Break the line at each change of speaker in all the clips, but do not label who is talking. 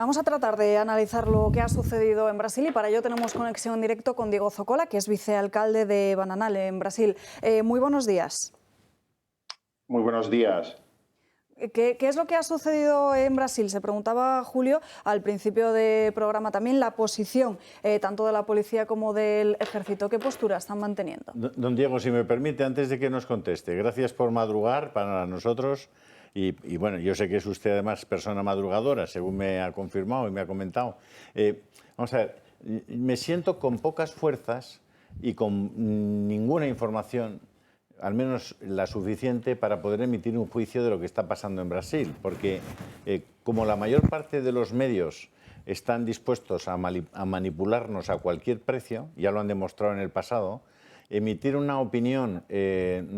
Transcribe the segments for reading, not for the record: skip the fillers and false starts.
Vamos a tratar de analizar lo que ha sucedido en Brasil y para ello tenemos conexión en directo con Diego Zocola, que es vicealcalde de Bananal en Brasil. Muy buenos días.
Muy buenos días.
¿Qué es lo que ha sucedido en Brasil? Se preguntaba Julio al principio del programa también la posición tanto de la policía como del ejército. ¿Qué postura están manteniendo?
Don Diego, si me permite, antes de que nos conteste, gracias por madrugar para nosotros. Y bueno, yo sé que es usted además persona madrugadora, según me ha confirmado y me ha comentado. Vamos a ver, me siento con pocas fuerzas y con ninguna información, al menos la suficiente para poder emitir un juicio de lo que está pasando en Brasil, porque como la mayor parte de los medios están dispuestos a manipularnos a cualquier precio, ya lo han demostrado en el pasado, emitir una opinión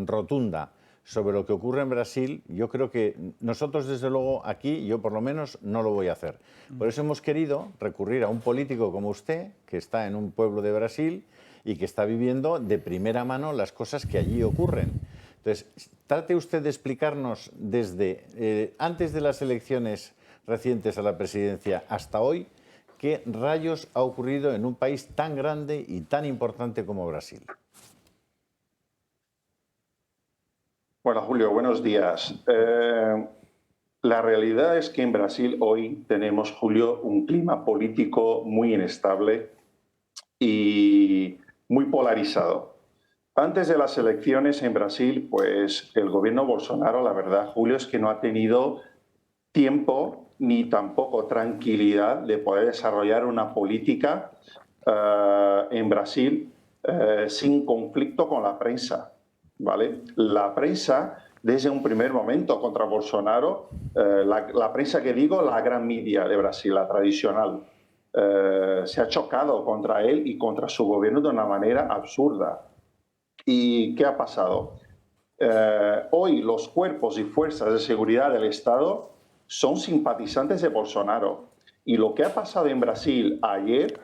rotunda sobre lo que ocurre en Brasil, yo creo que nosotros desde luego aquí, yo por lo menos no lo voy a hacer. Por eso hemos querido recurrir a un político como usted, que está en un pueblo de Brasil y que está viviendo de primera mano las cosas que allí ocurren. Entonces, trate usted de explicarnos desde antes de las elecciones recientes a la presidencia hasta hoy, qué rayos ha ocurrido en un país tan grande y tan importante como Brasil.
Bueno, Julio, buenos días. La realidad es que en Brasil hoy tenemos, Julio, un clima político muy inestable y muy polarizado. Antes de las elecciones en Brasil, pues el gobierno Bolsonaro, la verdad, Julio, es que no ha tenido tiempo ni tampoco tranquilidad de poder desarrollar una política en Brasil sin conflicto con la prensa. ¿Vale? La prensa, desde un primer momento contra Bolsonaro, la prensa que digo, la gran media de Brasil, la tradicional, se ha chocado contra él y contra su gobierno de una manera absurda. ¿Y qué ha pasado? Hoy los cuerpos y fuerzas de seguridad del Estado son simpatizantes de Bolsonaro. Y lo que ha pasado en Brasil ayer,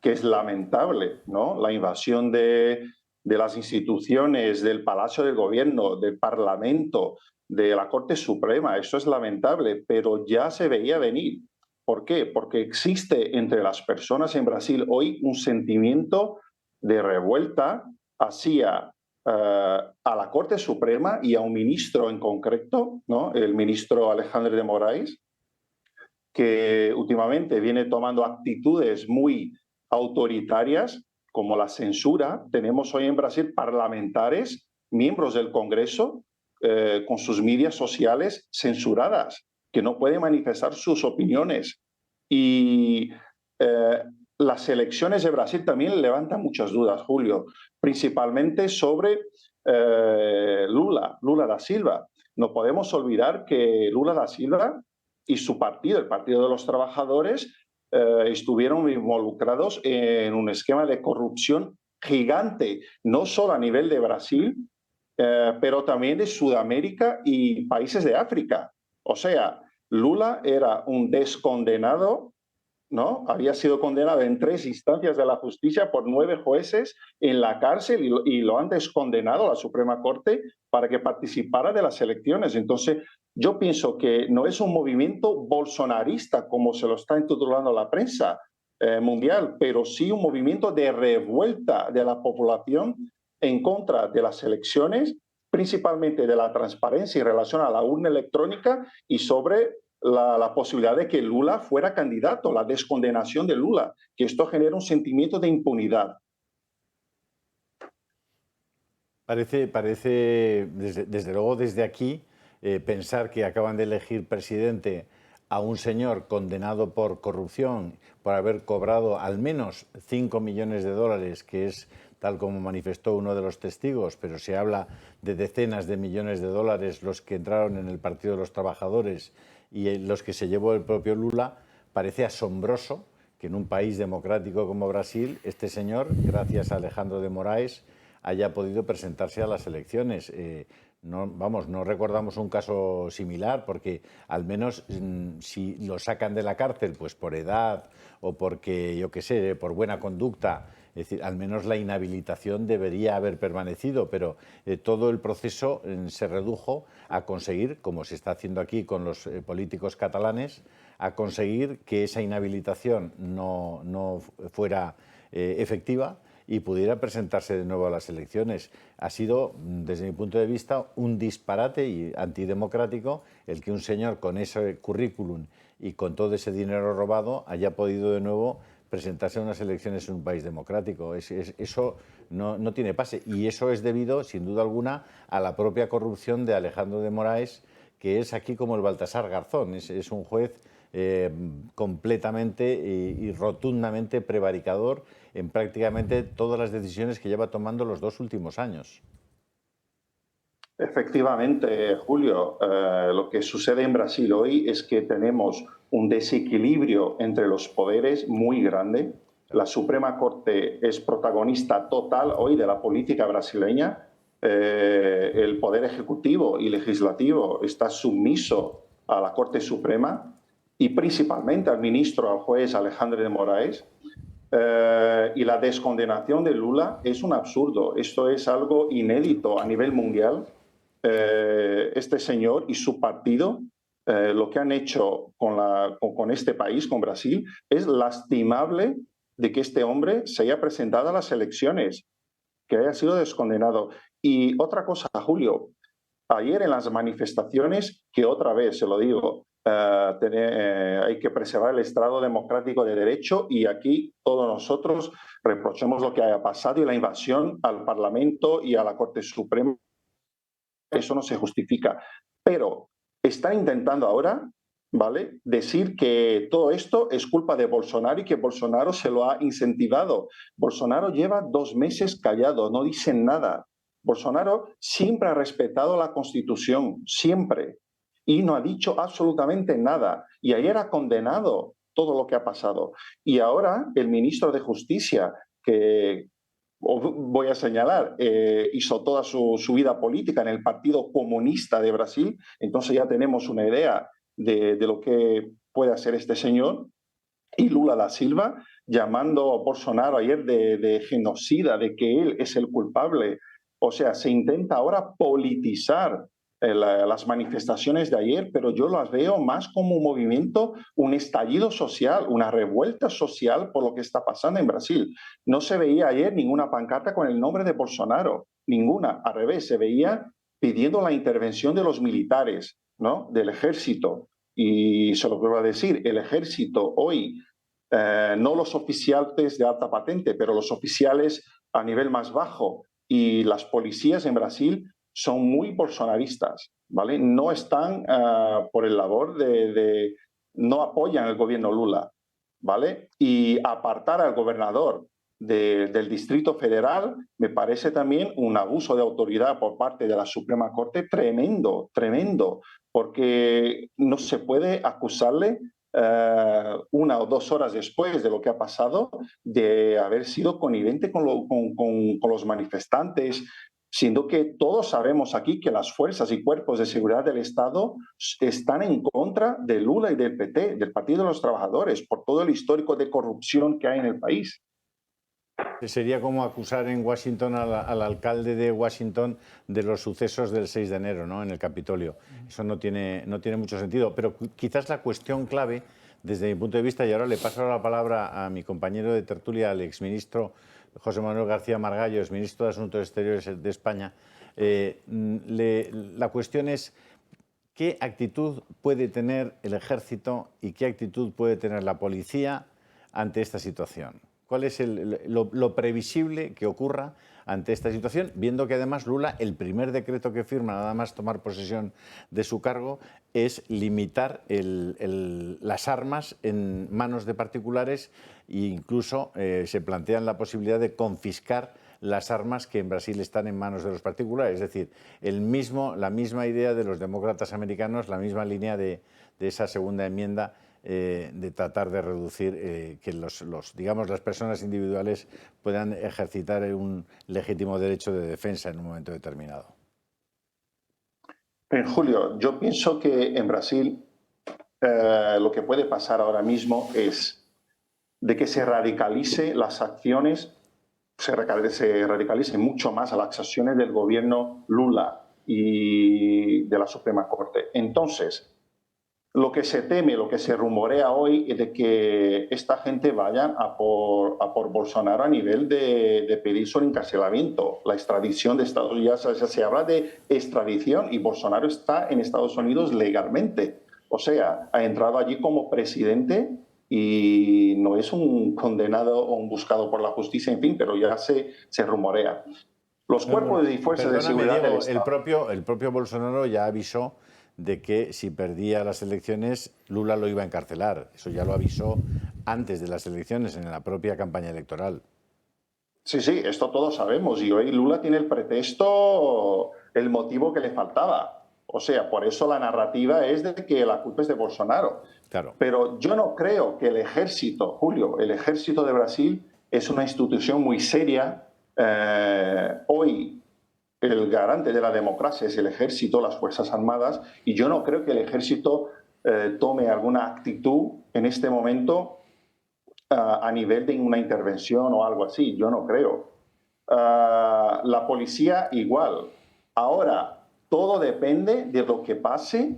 que es lamentable, ¿no? La invasión de las instituciones, del Palacio del Gobierno, del Parlamento, de la Corte Suprema, eso es lamentable, pero ya se veía venir. ¿Por qué? Porque existe entre las personas en Brasil hoy un sentimiento de revuelta hacia a la Corte Suprema y a un ministro en concreto, ¿no? El ministro Alexandre de Moraes, que últimamente viene tomando actitudes muy autoritarias, como la censura. Tenemos hoy en Brasil parlamentarios, miembros del Congreso, con sus medios sociales censuradas, que no pueden manifestar sus opiniones. Y las elecciones de Brasil también levantan muchas dudas, Julio, principalmente sobre Lula da Silva. No podemos olvidar que Lula da Silva y su partido, el Partido de los Trabajadores, estuvieron involucrados en un esquema de corrupción gigante, no solo a nivel de Brasil, pero también de Sudamérica y países de África. O sea, Lula era un descondenado, ¿no? Había sido condenado en 3 instancias de la justicia por 9 jueces en la cárcel y lo han descondenado a la Suprema Corte para que participara de las elecciones. Entonces, yo pienso que no es un movimiento bolsonarista como se lo está intitulando la prensa mundial, pero sí un movimiento de revuelta de la población en contra de las elecciones, principalmente de la transparencia en relación a la urna electrónica y sobre la posibilidad de que Lula fuera candidato, la descondenación de Lula, que esto genera un sentimiento de impunidad.
Parece desde luego desde aquí, pensar que acaban de elegir presidente a un señor condenado por corrupción, por haber cobrado al menos 5 millones de dólares, que es tal como manifestó uno de los testigos, pero se habla de decenas de millones de dólares los que entraron en el Partido de los Trabajadores y los que se llevó el propio Lula. Parece asombroso que en un país democrático como Brasil este señor, gracias a Alejandro de Moraes, haya podido presentarse a las elecciones. No recordamos un caso similar, porque al menos si lo sacan de la cárcel pues por edad o porque, yo qué sé, por buena conducta, es decir, al menos la inhabilitación debería haber permanecido, pero todo el proceso se redujo a conseguir, como se está haciendo aquí con los políticos catalanes, a conseguir que esa inhabilitación no fuera efectiva y pudiera presentarse de nuevo a las elecciones. Ha sido, desde mi punto de vista, un disparate y antidemocrático el que un señor con ese currículum y con todo ese dinero robado haya podido de nuevo presentarse a unas elecciones en un país democrático. Eso no tiene pase, y eso es debido, sin duda alguna, a la propia corrupción de Alejandro de Moraes, que es aquí como el Baltasar Garzón, es un juez completamente y rotundamente prevaricador en prácticamente todas las decisiones que lleva tomando los 2 últimos años.
Efectivamente, Julio, lo que sucede en Brasil hoy es que tenemos un desequilibrio entre los poderes muy grande. La Suprema Corte es protagonista total hoy de la política brasileña. El Poder Ejecutivo y Legislativo está sumiso a la Corte Suprema y principalmente al ministro, al juez Alejandro de Moraes. Y la descondenación de Lula es un absurdo. Esto es algo inédito a nivel mundial. Este señor y su partido, lo que han hecho con este país, con Brasil, es lastimable de que este hombre se haya presentado a las elecciones, que haya sido descondenado. Y otra cosa, Julio, ayer en las manifestaciones, que otra vez se lo digo, hay que preservar el Estado democrático de derecho, y aquí todos nosotros reprochemos lo que haya pasado y la invasión al Parlamento y a la Corte Suprema. Eso no se justifica. Pero están intentando ahora, ¿vale?, decir que todo esto es culpa de Bolsonaro y que Bolsonaro se lo ha incentivado. Bolsonaro lleva 2 meses callado, no dice nada. Bolsonaro siempre ha respetado la Constitución, siempre, y no ha dicho absolutamente nada. Y ayer ha condenado todo lo que ha pasado. Y ahora el ministro de Justicia, que voy a señalar, hizo toda su vida política en el Partido Comunista de Brasil, entonces ya tenemos una idea de lo que puede hacer este señor. Y Lula da Silva llamando a Bolsonaro ayer de genocida, de que él es el culpable. O sea, se intenta ahora politizar las manifestaciones de ayer, pero yo las veo más como un movimiento, un estallido social, una revuelta social por lo que está pasando en Brasil. No se veía ayer ninguna pancarta con el nombre de Bolsonaro, ninguna. Al revés, se veía pidiendo la intervención de los militares, ¿no?, del ejército. Y se lo vuelvo a decir, el ejército hoy, no los oficiales de alta patente, pero los oficiales a nivel más bajo y las policías en Brasil son muy bolsonaristas, ¿vale? No están por el labor no apoyan el gobierno Lula, ¿vale? Y apartar al gobernador del Distrito Federal me parece también un abuso de autoridad por parte de la Suprema Corte tremendo, tremendo, porque no se puede acusarle 1 o 2 horas después de lo que ha pasado de haber sido connivente con los manifestantes, siendo que todos sabemos aquí que las fuerzas y cuerpos de seguridad del Estado están en contra de Lula y del PT, del Partido de los Trabajadores, por todo el histórico de corrupción que hay en el país.
Sería como acusar en Washington al alcalde de Washington de los sucesos del 6 de enero, ¿no?, en el Capitolio. Eso no tiene mucho sentido, pero quizás la cuestión clave, desde mi punto de vista, y ahora le paso la palabra a mi compañero de tertulia, al exministro José Manuel García Margallo, exministro de Asuntos Exteriores de España, la cuestión es qué actitud puede tener el ejército y qué actitud puede tener la policía ante esta situación. ¿Cuál es lo previsible que ocurra ante esta situación? Viendo que además Lula, el primer decreto que firma nada más tomar posesión de su cargo, es limitar las armas en manos de particulares e incluso se plantean la posibilidad de confiscar las armas que en Brasil están en manos de los particulares. Es decir, la misma idea de los demócratas americanos, la misma línea de esa segunda enmienda, de tratar de reducir que digamos, las personas individuales puedan ejercitar un legítimo derecho de defensa en un momento determinado.
En Julio, yo pienso que en Brasil lo que puede pasar ahora mismo es de que se radicalicen las acciones, se radicalicen mucho más a las acciones del gobierno Lula y de la Suprema Corte. Entonces, lo que se teme, lo que se rumorea hoy es de que esta gente vayan a por Bolsonaro a nivel de pedir su encarcelamiento, la extradición de Estados Unidos. Ya se habla de extradición y Bolsonaro está en Estados Unidos legalmente. O sea, ha entrado allí como presidente y no es un condenado o un buscado por la justicia, en fin, pero ya se rumorea. Los cuerpos y fuerzas de seguridad
Diego,
del Estado.
el propio Bolsonaro ya avisó de que si perdía las elecciones, Lula lo iba a encarcelar. Eso ya lo avisó antes de las elecciones, en la propia campaña electoral.
Sí, sí, esto todos sabemos. Y hoy Lula tiene el pretexto, el motivo que le faltaba. O sea, por eso la narrativa es de que la culpa es de Bolsonaro.
Claro.
Pero yo no creo que el ejército, Julio, el ejército de Brasil es una institución muy seria. Hoy el garante de la democracia es el ejército, las Fuerzas Armadas, y yo no creo que el ejército tome alguna actitud en este momento a nivel de una intervención o algo así. Yo no creo. La policía igual. Ahora, todo depende de lo que pase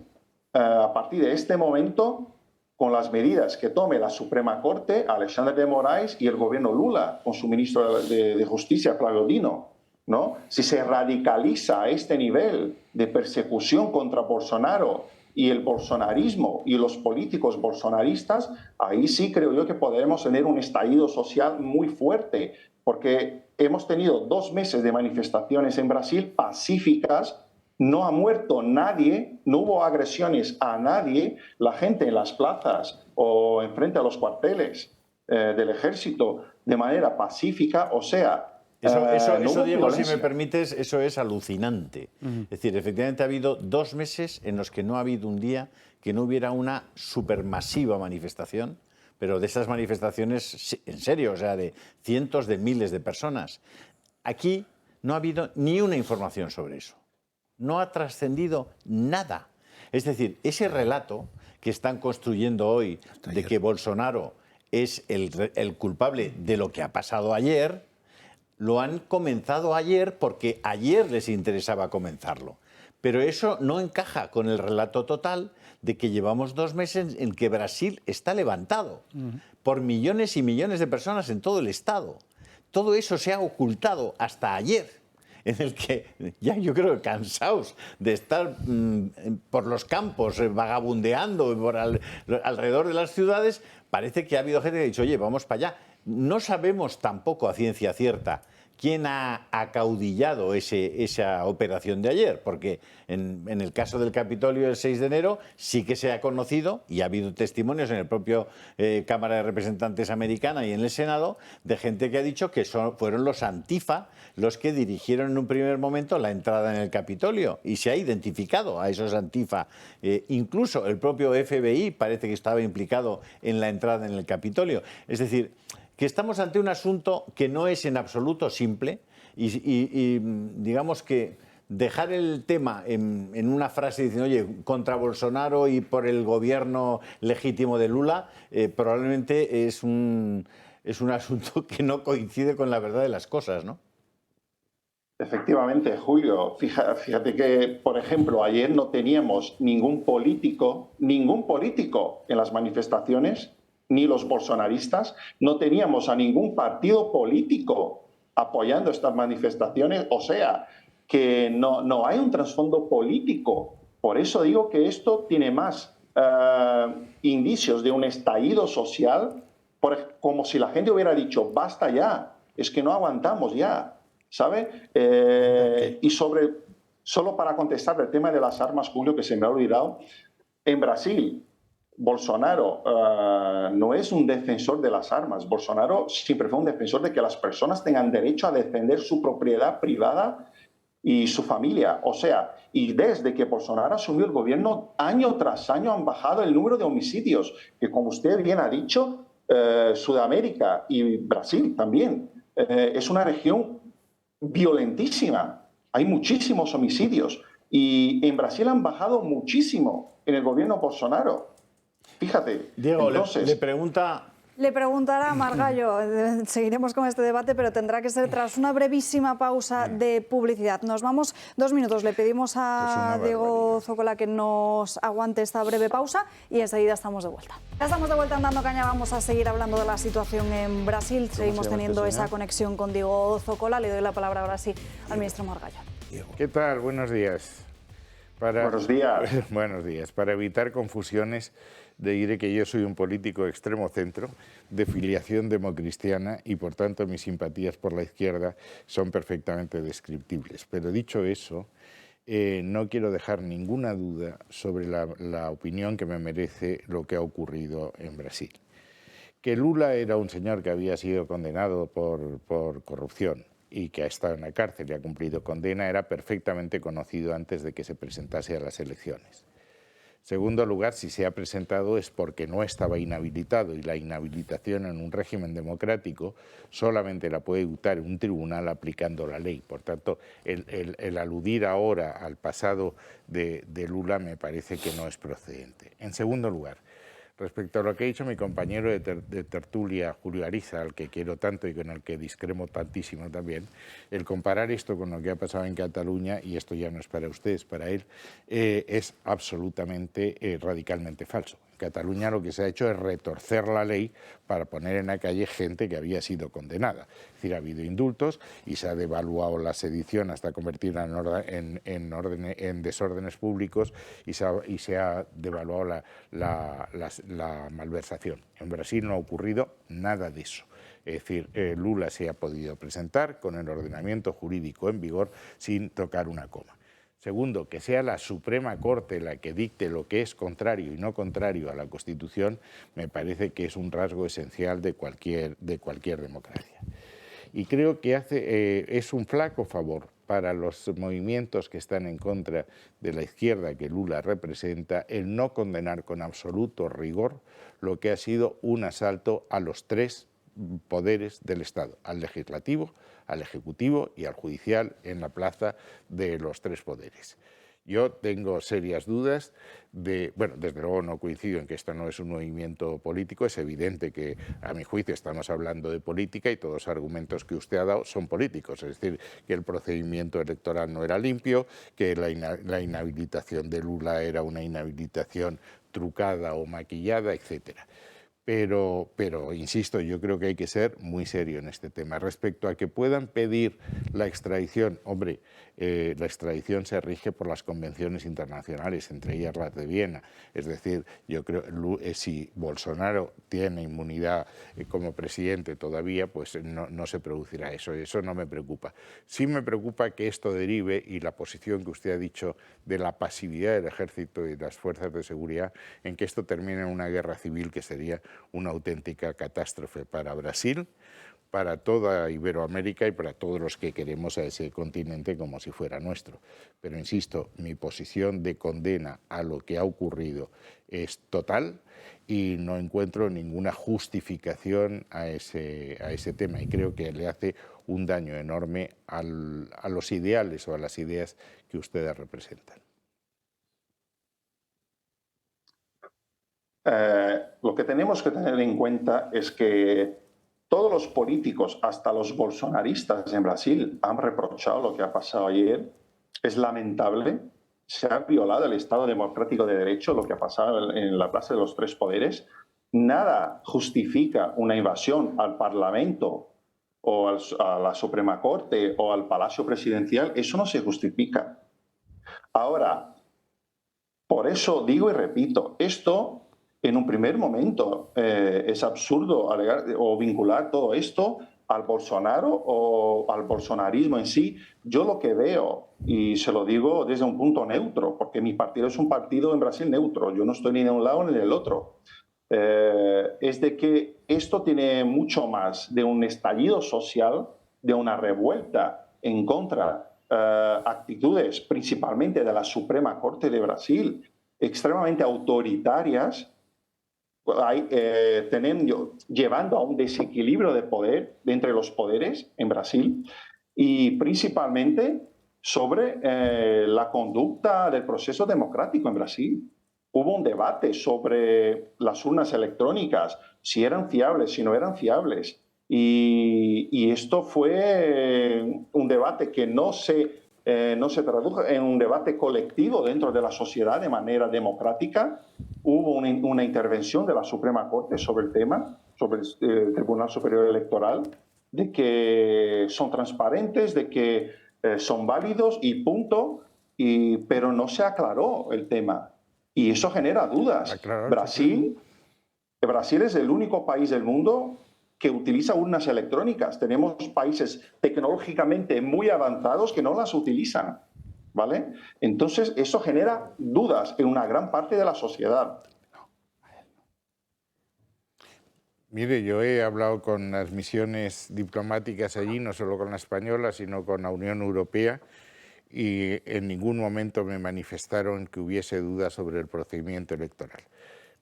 a partir de este momento con las medidas que tome la Suprema Corte, Alexandre de Moraes y el gobierno Lula, con su ministro de Justicia, Flávio Dino, ¿no? Si se radicaliza a este nivel de persecución contra Bolsonaro y el bolsonarismo y los políticos bolsonaristas, ahí sí creo yo que podremos tener un estallido social muy fuerte, porque hemos tenido 2 meses de manifestaciones en Brasil pacíficas. No ha muerto nadie, no hubo agresiones a nadie. La gente en las plazas o enfrente a los cuarteles del ejército de manera pacífica, o sea...
Eso, Diego, si me permites, eso es alucinante. Es decir, efectivamente ha habido 2 meses en los que no ha habido un día que no hubiera una supermasiva manifestación, pero de esas manifestaciones, en serio, o sea, de cientos de miles de personas. Aquí no ha habido ni una información sobre eso. No ha trascendido nada. Es decir, ese relato que están construyendo hoy de que Bolsonaro es el culpable de lo que ha pasado ayer, lo han comenzado ayer porque ayer les interesaba comenzarlo. Pero eso no encaja con el relato total de que llevamos 2 meses en que Brasil está levantado por millones y millones de personas en todo el Estado. Todo eso se ha ocultado hasta ayer, en el que ya yo creo que cansados de estar por los campos vagabundeando alrededor de las ciudades, parece que ha habido gente que ha dicho, oye, vamos para allá. No sabemos tampoco a ciencia cierta quién ha acaudillado esa operación de ayer, porque en el caso del Capitolio del 6 de enero sí que se ha conocido, y ha habido testimonios en el propio Cámara de Representantes americana y en el Senado, de gente que ha dicho que fueron los Antifa los que dirigieron en un primer momento la entrada en el Capitolio, y se ha identificado a esos Antifa. Incluso el propio FBI parece que estaba implicado en la entrada en el Capitolio. Es decir, que estamos ante un asunto que no es en absoluto simple y digamos que dejar el tema en una frase diciendo, oye, contra Bolsonaro y por el gobierno legítimo de Lula, probablemente es un asunto que no coincide con la verdad de las cosas, ¿no?
Efectivamente, Julio. Fíjate que, por ejemplo, ayer no teníamos ningún político en las manifestaciones, ni los bolsonaristas, no teníamos a ningún partido político apoyando estas manifestaciones, o sea, que no hay un trasfondo político. Por eso digo que esto tiene más indicios de un estallido social, como si la gente hubiera dicho, basta ya, es que no aguantamos ya, ¿sabe? Y solo para contestar el tema de las armas, Julio, que se me ha olvidado, en Brasil, Bolsonaro no es un defensor de las armas. Bolsonaro siempre fue un defensor de que las personas tengan derecho a defender su propiedad privada y su familia. O sea, y desde que Bolsonaro asumió el gobierno, año tras año han bajado el número de homicidios, que como usted bien ha dicho, Sudamérica y Brasil también es una región violentísima. Hay muchísimos homicidios y en Brasil han bajado muchísimo en el gobierno Bolsonaro. Fíjate.
Diego,
entonces,
le pregunta
Le preguntará a Margallo, seguiremos con este debate, pero tendrá que ser tras una brevísima pausa de publicidad. Nos vamos 2 minutos. Le pedimos a Diego Zócola que nos aguante esta breve pausa y enseguida estamos de vuelta. Ya estamos de vuelta en Dando Caña, vamos a seguir hablando de la situación en Brasil. Seguimos teniendo esa conexión con Diego Zócola. Le doy la palabra ahora sí al ministro Margallo.
¿Qué tal? Buenos días.
Buenos días.
Buenos días. Para evitar confusiones, diré que yo soy un político extremo centro, de filiación democristiana y por tanto mis simpatías por la izquierda son perfectamente descriptibles. Pero dicho eso, no quiero dejar ninguna duda sobre la opinión que me merece lo que ha ocurrido en Brasil. Que Lula era un señor que había sido condenado por corrupción y que ha estado en la cárcel y ha cumplido condena era perfectamente conocido antes de que se presentase a las elecciones. Segundo lugar, si se ha presentado es porque no estaba inhabilitado y la inhabilitación en un régimen democrático solamente la puede dictar un tribunal aplicando la ley. Por tanto, el aludir ahora al pasado de Lula me parece que no es procedente. En segundo lugar, respecto a lo que ha dicho mi compañero de tertulia, Julio Ariza, al que quiero tanto y con el que discremo tantísimo también, el comparar esto con lo que ha pasado en Cataluña, y esto ya no es para ustedes, para él, es absolutamente, radicalmente falso. En Cataluña lo que se ha hecho es retorcer la ley para poner en la calle gente que había sido condenada. Es decir, ha habido indultos y se ha devaluado la sedición hasta convertirla en desórdenes públicos y se ha devaluado la malversación. En Brasil no ha ocurrido nada de eso. Es decir, Lula se ha podido presentar con el ordenamiento jurídico en vigor sin tocar una coma. Segundo, que sea la Suprema Corte la que dicte lo que es contrario y no contrario a la Constitución, me parece que es un rasgo esencial de cualquier democracia. Y creo que es un flaco favor para los movimientos que están en contra de la izquierda que Lula representa el no condenar con absoluto rigor lo que ha sido un asalto a los tres poderes del Estado, al legislativo, al ejecutivo y al judicial en la plaza de los tres poderes. Yo tengo serias dudas desde luego no coincido en que esto no es un movimiento político, es evidente que a mi juicio estamos hablando de política y todos los argumentos que usted ha dado son políticos, es decir, que el procedimiento electoral no era limpio, que la inhabilitación de Lula era una inhabilitación trucada o maquillada, etcétera. Pero, insisto, yo creo que hay que ser muy serio en este tema. Respecto a que puedan pedir la extradición, hombre, la extradición se rige por las convenciones internacionales, entre ellas las de Viena. Es decir, yo creo que si Bolsonaro tiene inmunidad como presidente todavía, pues no se producirá eso. Eso no me preocupa. Sí me preocupa que esto derive, y la posición que usted ha dicho de la pasividad del ejército y de las fuerzas de seguridad, en que esto termine en una guerra civil que sería una auténtica catástrofe para Brasil, para toda Iberoamérica y para todos los que queremos a ese continente como si fuera nuestro. Pero insisto, mi posición de condena a lo que ha ocurrido es total y no encuentro ninguna justificación a ese tema y creo que le hace un daño enorme a los ideales o a las ideas que ustedes representan.
Lo que tenemos que tener en cuenta es que todos los políticos, hasta los bolsonaristas en Brasil, han reprochado lo que ha pasado ayer. Es lamentable. Se ha violado el Estado democrático de derecho, lo que ha pasado en la Plaza de los Tres Poderes. Nada justifica una invasión al Parlamento o a la Suprema Corte o al Palacio Presidencial. Eso no se justifica. Ahora, por eso digo y repito, esto en un primer momento es absurdo alegar o vincular todo esto al Bolsonaro o al bolsonarismo en sí. Yo lo que veo, y se lo digo desde un punto neutro, porque mi partido es un partido en Brasil neutro, yo no estoy ni de un lado ni del otro, es de que esto tiene mucho más de un estallido social, de una revuelta en contra actitudes principalmente de la Suprema Corte de Brasil, extremadamente autoritarias, llevando a un desequilibrio de poder entre los poderes en Brasil y principalmente sobre la conducta del proceso democrático en Brasil. hubo un debate sobre las urnas electrónicas, si eran fiables, si no eran fiables. Y esto fue un debate que no se tradujo en un debate colectivo dentro de la sociedad de manera democrática. Hubo una intervención de la Suprema Corte sobre el tema, sobre el Tribunal Superior Electoral, de que son transparentes, de que son válidos y punto, pero no se aclaró el tema. Y eso genera dudas. Brasil es el único país del mundo que utiliza urnas electrónicas. Tenemos países tecnológicamente muy avanzados que no las utilizan, ¿vale? Entonces, eso genera dudas en una gran parte de la sociedad.
Mire, yo he hablado con las misiones diplomáticas allí, no solo con la española, sino con la Unión Europea, y en ningún momento me manifestaron que hubiese dudas sobre el procedimiento electoral.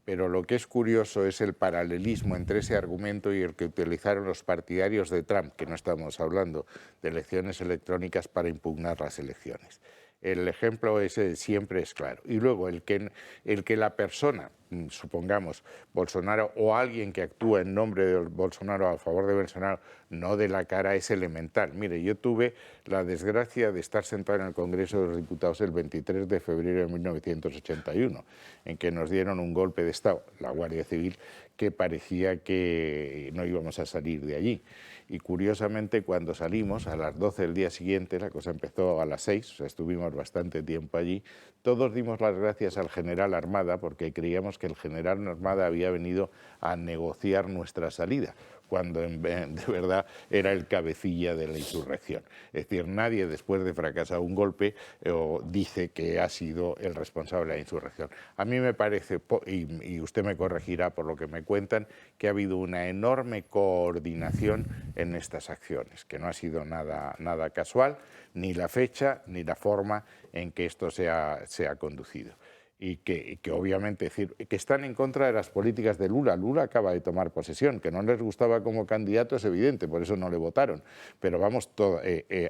Pero lo que es curioso es el paralelismo entre ese argumento y el que utilizaron los partidarios de Trump, que no estamos hablando de elecciones electrónicas para impugnar las elecciones. El ejemplo ese siempre es claro. Y luego el que la persona, supongamos, Bolsonaro o alguien que actúa en nombre de Bolsonaro a favor de Bolsonaro, no dé la cara, es elemental. Mire, yo tuve la desgracia de estar sentado en el Congreso de los Diputados el 23 de febrero de 1981, en que nos dieron un golpe de Estado, la Guardia Civil, que parecía que no íbamos a salir de allí. Y curiosamente, cuando salimos, a las 12 del día siguiente, la cosa empezó a las 6, o sea, estuvimos bastante tiempo allí, todos dimos las gracias al general Armada porque creíamos que el general Armada había venido a negociar nuestra salida, cuando de verdad era el cabecilla de la insurrección. Es decir, nadie después de fracasar un golpe dice que ha sido el responsable de la insurrección. A mí me parece, y usted me corregirá por lo que me cuentan, que ha habido una enorme coordinación en estas acciones, que no ha sido nada casual, ni la fecha ni la forma en que esto se ha conducido. Y que obviamente decir que están en contra de las políticas de Lula. Lula acaba de tomar posesión, que no les gustaba como candidato es evidente, por eso no le votaron. Pero vamos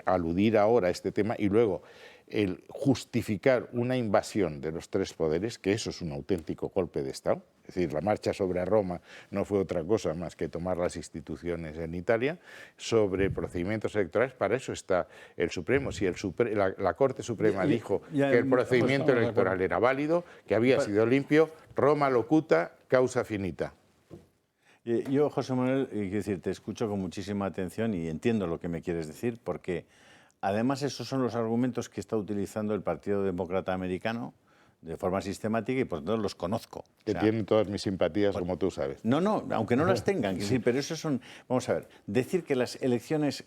aludir ahora a este tema y luego el justificar una invasión de los tres poderes, que eso es un auténtico golpe de Estado. Es decir, la marcha sobre Roma no fue otra cosa más que tomar las instituciones en Italia. Sobre procedimientos electorales, para eso está el Supremo. Si la Corte Suprema dijo que el procedimiento electoral era válido, que había sido limpio, Roma locuta, causa finita.
Yo, José Manuel, quiero decir, te escucho con muchísima atención y entiendo lo que me quieres decir, porque además esos son los argumentos que está utilizando el Partido Demócrata Americano de forma sistemática y por tanto los conozco.
Que tienen todas mis simpatías, como tú sabes.
No, aunque no las tengan, sí, pero eso son... Vamos a ver, decir que las elecciones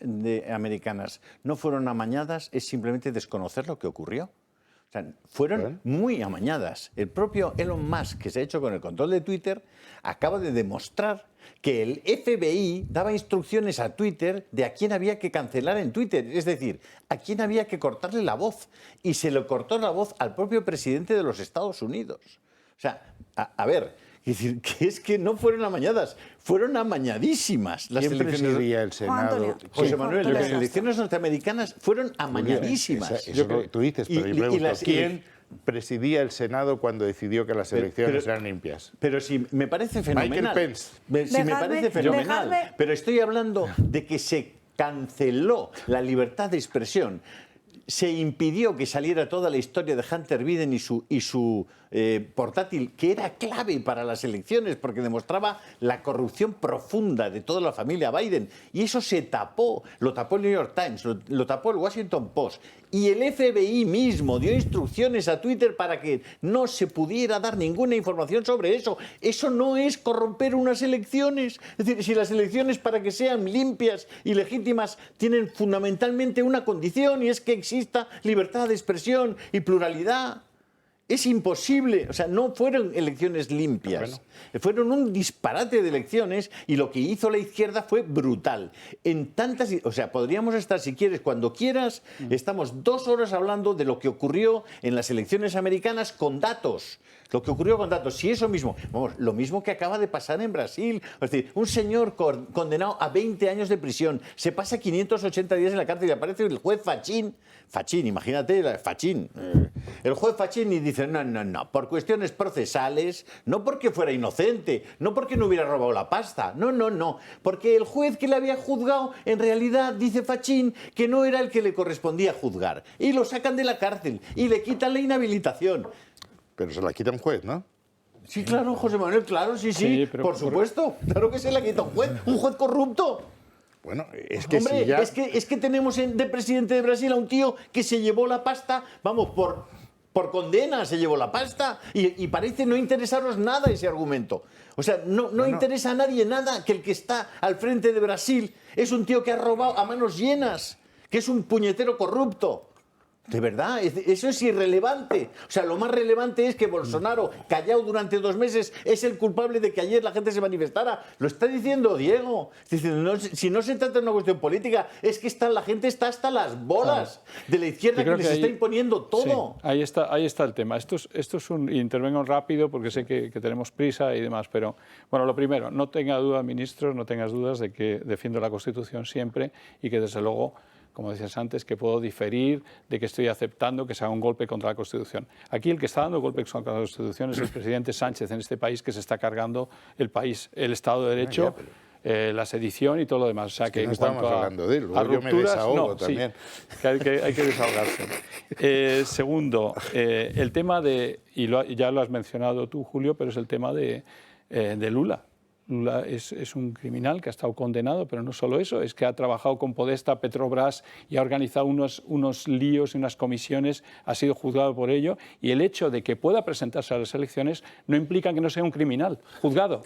americanas no fueron amañadas es simplemente desconocer lo que ocurrió. O sea, fueron muy amañadas. El propio Elon Musk, que se ha hecho con el control de Twitter, acaba de demostrar que el FBI daba instrucciones a Twitter de a quién había que cancelar en Twitter, es decir, a quién había que cortarle la voz. Y se le cortó la voz al propio presidente de los Estados Unidos. O sea, a ver, es decir, que es que no fueron amañadas, fueron amañadísimas las
¿Quién presidía el Senado?
José Manuel, las elecciones norteamericanas fueron amañadísimas.
Eso que tú dices, pero yo pregunto, ¿quién presidía el Senado cuando decidió que las elecciones eran limpias?
Pero si me parece fenomenal.
Michael Pence.
Si me parece fenomenal. Pero estoy hablando de que se canceló la libertad de expresión. Se impidió que saliera toda la historia de Hunter Biden y su portátil, que era clave para las elecciones porque demostraba la corrupción profunda de toda la familia Biden. Y eso se tapó, lo tapó el New York Times, lo tapó el Washington Post. Y el FBI mismo dio instrucciones a Twitter para que no se pudiera dar ninguna información sobre eso. Eso no es corromper unas elecciones. Es decir, si las elecciones, para que sean limpias y legítimas, tienen fundamentalmente una condición, y es que exista libertad de expresión y pluralidad. Es imposible, o sea, no fueron elecciones limpias, fueron un disparate de elecciones, y lo que hizo la izquierda fue brutal. O sea, podríamos estar, si quieres, cuando quieras, estamos 2 horas hablando de lo que ocurrió en las elecciones americanas con datos. Lo que ocurrió con datos, si eso mismo, vamos, lo mismo que acaba de pasar en Brasil. Es decir, un señor condenado a 20 años de prisión, se pasa 580 días en la cárcel y aparece el juez Fachín, imagínate, Fachín, el juez Fachín, y dice: dice, no, por cuestiones procesales, no porque fuera inocente, no porque no hubiera robado la pasta, no, porque el juez que le había juzgado, en realidad, dice Fachín, que no era el que le correspondía juzgar. Y lo sacan de la cárcel y le quitan la inhabilitación.
Pero se la quita un juez, ¿no?
Sí, claro, José Manuel, claro, sí,
pero
por supuesto. Claro que se la quita un juez corrupto.
Bueno, es que
Hombre,
si ya...
es que tenemos de presidente de Brasil a un tío que se llevó la pasta, vamos, por condena se llevó la pasta y parece no interesaros nada ese argumento. O sea, no interesa a nadie nada que el que está al frente de Brasil es un tío que ha robado a manos llenas, que es un puñetero corrupto. De verdad, eso es irrelevante. O sea, lo más relevante es que Bolsonaro, callado durante 2 meses, es el culpable de que ayer la gente se manifestara. Lo está diciendo Diego. Si no se trata de una cuestión política, es que la gente está hasta las bolas de la izquierda que les está imponiendo todo.
Sí, ahí está el tema. Esto es intervengo rápido porque sé que tenemos prisa y demás, pero bueno, lo primero, no tenga dudas, ministros, no tengas dudas de que defiendo la Constitución siempre y que desde luego, como decías antes, que puedo diferir de que estoy aceptando que se haga un golpe contra la Constitución. Aquí el que está dando golpes contra la Constitución es el presidente Sánchez en este país, que se está cargando el país, el Estado de Derecho, la sedición y todo lo demás. O sea,
que no
en
estamos
cuanto
hablando de él,
a
yo me
rupturas,
desahogo también.
Sí, que hay que desahogarse. Segundo, el tema de, ya lo has mencionado tú, Julio, pero es el tema de Lula. Lula es un criminal que ha estado condenado, pero no solo eso, es que ha trabajado con Podesta, Petrobras y ha organizado unos líos y unas comisiones, ha sido juzgado por ello, y el hecho de que pueda presentarse a las elecciones no implica que no sea un criminal juzgado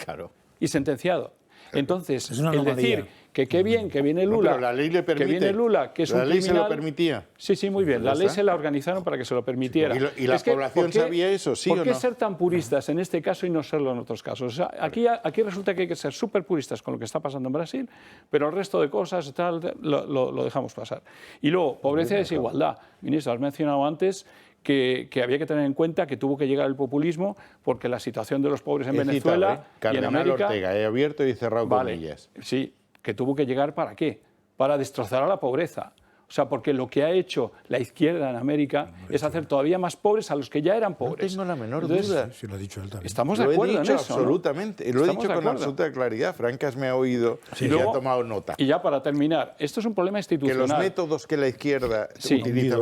y sentenciado. Entonces, el decir que qué bien que viene Lula,
pero la ley le permite.
que viene Lula, que es un criminal...
La ley se lo permitía.
Sí, muy bien. La ley se la organizaron para que se lo permitiera.
¿Y la población sabía eso, sí o no?
¿Por qué ser tan puristas en este caso y no serlo en otros casos? O sea, aquí resulta que hay que ser súper puristas con lo que está pasando en Brasil, pero el resto de cosas tal, lo dejamos pasar. Y luego, pobreza y desigualdad. Ministro, has mencionado antes que había que tener en cuenta que tuvo que llegar el populismo porque la situación de los pobres en Venezuela y en América...
Ortega, he abierto y cerrado comillas.
Sí, que tuvo que llegar ¿para qué? Para destrozar a la pobreza. O sea, porque lo que ha hecho la izquierda en América es hacer todavía más pobres a los que ya eran pobres.
No tengo la menor duda.
Sí, lo ha dicho él también.
Estamos de acuerdo en eso.
Lo he dicho absolutamente. Lo he dicho con absoluta claridad. Francas me ha oído y ha tomado nota.
Y ya para terminar, esto es un problema institucional.
Que los métodos que la izquierda utiliza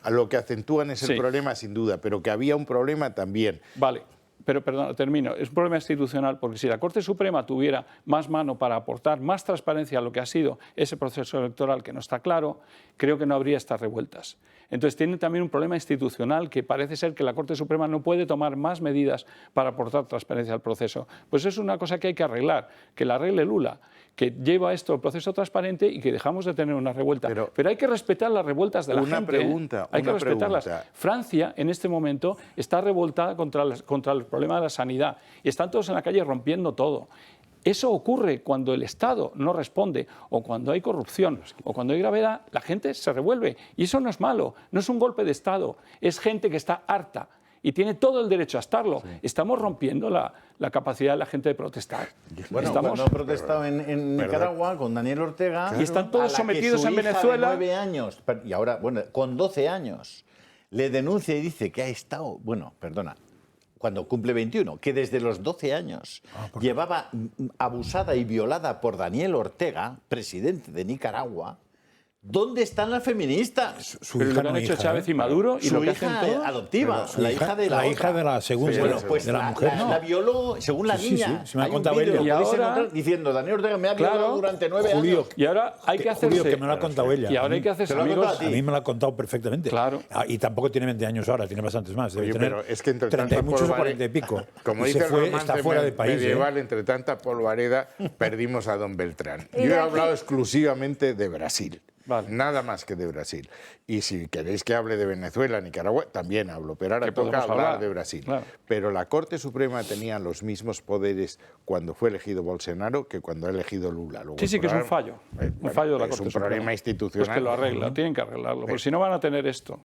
a lo que acentúan es el problema, sin duda, pero que había un problema también.
Vale. Pero, perdón, termino. Es un problema institucional porque si la Corte Suprema tuviera más mano para aportar más transparencia a lo que ha sido ese proceso electoral que no está claro, creo que no habría estas revueltas. Entonces tiene también un problema institucional que parece ser que la Corte Suprema no puede tomar más medidas para aportar transparencia al proceso. Pues es una cosa que hay que arreglar, que la arregle Lula, que lleva esto al proceso transparente y que dejamos de tener una revuelta. Pero hay que respetar las revueltas de la gente. Hay que respetarlas. Francia, en este momento, está revoltada contra el problema de la sanidad y están todos en la calle rompiendo todo. Eso ocurre cuando el Estado no responde o cuando hay corrupción o cuando hay gravedad, la gente se revuelve. Y eso no es malo, no es un golpe de Estado, es gente que está harta y tiene todo el derecho a estarlo. Sí. Estamos rompiendo la capacidad de la gente de protestar.
Bueno, cuando ha protestado en Nicaragua con Daniel Ortega...
Claro. Y están todos sometidos en Venezuela...
De 9 años, y ahora, bueno, con 12 años, le denuncia y dice que ha estado... Bueno, perdona, cuando cumple 21, que desde los 12 años llevaba abusada y violada por Daniel Ortega, presidente de Nicaragua. ¿Dónde están las feministas?
Su hija lo han hecho Chávez y Maduro y
su
lo que
hija
hacen todos.
Adoptiva, la hija de
la hija de la segunda,
bueno, pues
de la mujer.
La violó, según la niña.
Sí, me ha contado ella.
Y ahora diciendo, Daniel Ortega me ha violado durante 9 años.
Y ahora hay que hacerse...
Julio, que me lo ha contado ella.
Y ahora hay que hacerse amigos.
A mí me lo ha contado perfectamente.
Claro.
Y tampoco tiene 20 años ahora, tiene bastantes más. Debe tener
pero es que entre
30 y muchos o 40 y pico.
Como dice el romance medieval, entre tanta polvareda, perdimos a don Beltrán. Yo he hablado exclusivamente de Brasil. Vale. Nada más que de Brasil. Y si queréis que hable de Venezuela, Nicaragua, también hablo, pero ahora toca hablar de Brasil. Claro. Pero la Corte Suprema tenía los mismos poderes cuando fue elegido Bolsonaro que cuando ha elegido Lula. Luego,
sí, que es un fallo. Un fallo de la Corte Suprema.
Es un problema institucional.
Pues que lo arregla, tienen que arreglarlo, porque si no van a tener esto.